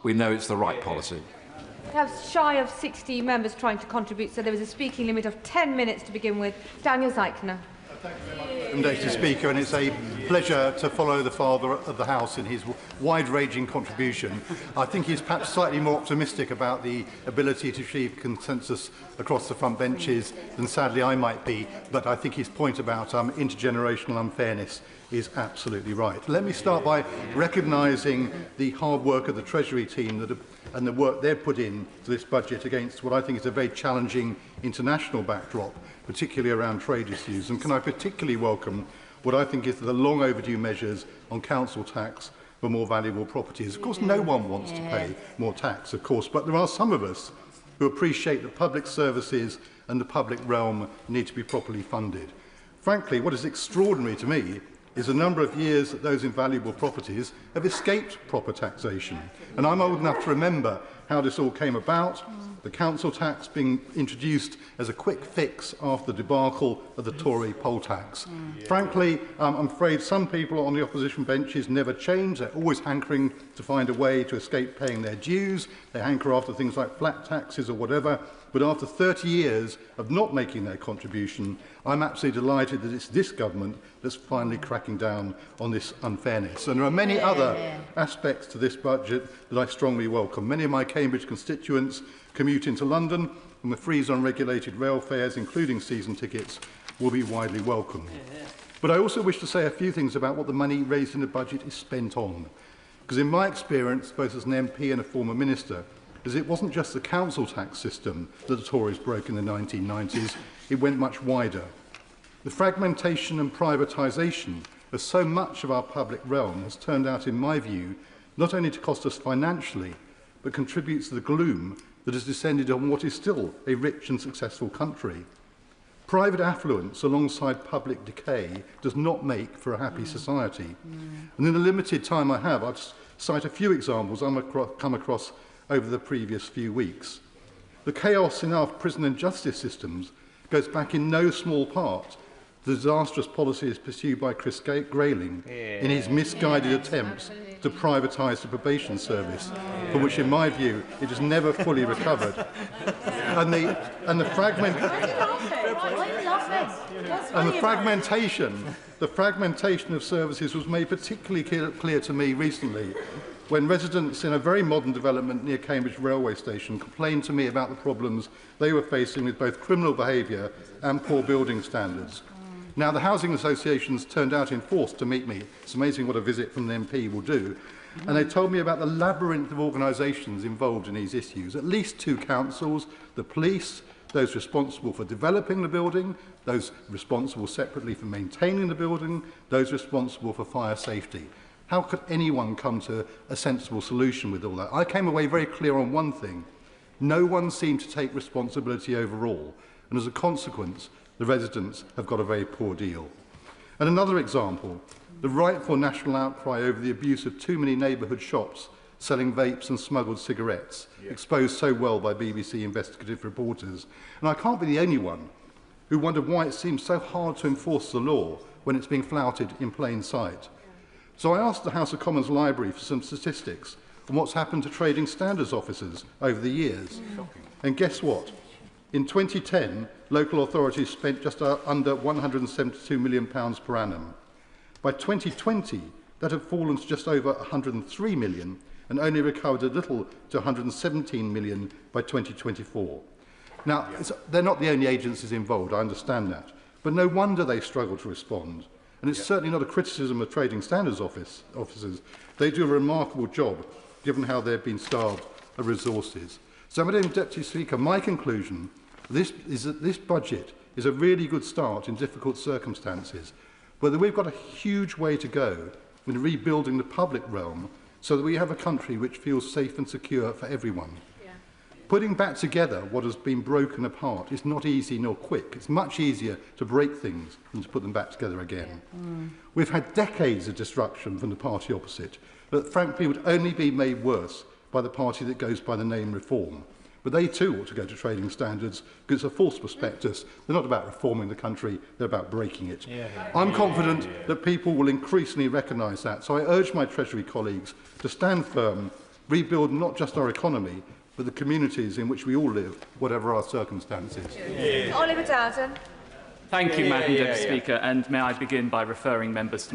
we know it's the right policy. We have shy of 60 members trying to contribute, so there was a speaking limit of 10 minutes to begin with. Daniel Zeichner. Thank you very much, Mr. Speaker, and it's a pleasure to follow the Father of the House in his wide-ranging contribution. I think he's perhaps slightly more optimistic about the ability to achieve consensus across the front benches than sadly I might be, but I think his point about intergenerational unfairness is absolutely right. Let me start by recognising the hard work of the Treasury team and the work they've put in to this budget against what I think is a very challenging international backdrop, particularly around trade issues. And can I particularly welcome what I think is the long overdue measures on council tax for more valuable properties. Of course, no one wants to pay more tax, of course, but there are some of us who appreciate that public services and the public realm need to be properly funded. Frankly, what is extraordinary to me is the number of years that those invaluable properties have escaped proper taxation. And I'm old enough to remember how this all came about, the council tax being introduced as a quick fix after the debacle of the Tory poll tax. Frankly, I'm afraid some people on the opposition benches never change. They're always hankering to find a way to escape paying their dues. They hanker after things like flat taxes or whatever. But after 30 years of not making their contribution, I'm absolutely delighted that it's this government that's finally cracking down on this unfairness. And there are many other aspects to this budget that I strongly welcome. Many of my Cambridge constituents commute into London, and the freeze on regulated rail fares, including season tickets, will be widely welcomed. But I also wish to say a few things about what the money raised in the budget is spent on. Because in my experience, both as an MP and a former minister, is it wasn't just the council tax system that the Tories broke in the 1990s, it went much wider. The fragmentation and privatisation of so much of our public realm has turned out, in my view, not only to cost us financially, but contributes to the gloom that has descended on what is still a rich and successful country. Private affluence alongside public decay does not make for a happy society. And in the limited time I have, I'll cite a few examples I've come across over the previous few weeks. The chaos in our prison and justice systems goes back in no small part to the disastrous policies pursued by Chris Grayling in his misguided attempts to privatise the probation service, from which, in my view, it has never fully recovered. And the fragmentation of services was made particularly clear to me recently when residents in a very modern development near Cambridge railway station complained to me about the problems they were facing with both criminal behaviour and poor building standards. Now, the housing associations turned out in force to meet me. It's amazing what a visit from an MP will do. And they told me about the labyrinth of organisations involved in these issues. At least 2 councils, the police, those responsible for developing the building, those responsible separately for maintaining the building, those responsible for fire safety. How could anyone come to a sensible solution with all that? I came away very clear on one thing. No one seemed to take responsibility overall, and as a consequence, the residents have got a very poor deal. And another example, the rightful national outcry over the abuse of too many neighbourhood shops selling vapes and smuggled cigarettes, exposed so well by BBC investigative reporters. And I can't be the only one who wondered why it seems so hard to enforce the law when it's being flouted in plain sight. So I asked the House of Commons Library for some statistics on what's happened to trading standards officers over the years. And guess what? In 2010, local authorities spent just under £172 million per annum. By 2020, that had fallen to just over £103 million and only recovered a little to £117 million by 2024. Now, they're not the only agencies involved, I understand that, but no wonder they struggle to respond. And it's certainly not a criticism of trading standards officers. They do a remarkable job, given how they've been starved of resources. So, Madam Deputy Speaker, my conclusion is that this budget is a really good start in difficult circumstances, but that we've got a huge way to go in rebuilding the public realm so that we have a country which feels safe and secure for everyone. Putting back together what has been broken apart is not easy nor quick. It's much easier to break things than to put them back together again. We've had decades of destruction from the party opposite that frankly would only be made worse by the party that goes by the name Reform. But they too ought to go to trading standards because it's a false prospectus. They're not about reforming the country, they're about breaking it. I'm confident that people will increasingly recognise that. So I urge my Treasury colleagues to stand firm rebuild not just our economy, but the communities in which we all live, whatever our circumstances. Oliver Dowden. Thank you, Madam Deputy Speaker, and may I begin by referring members to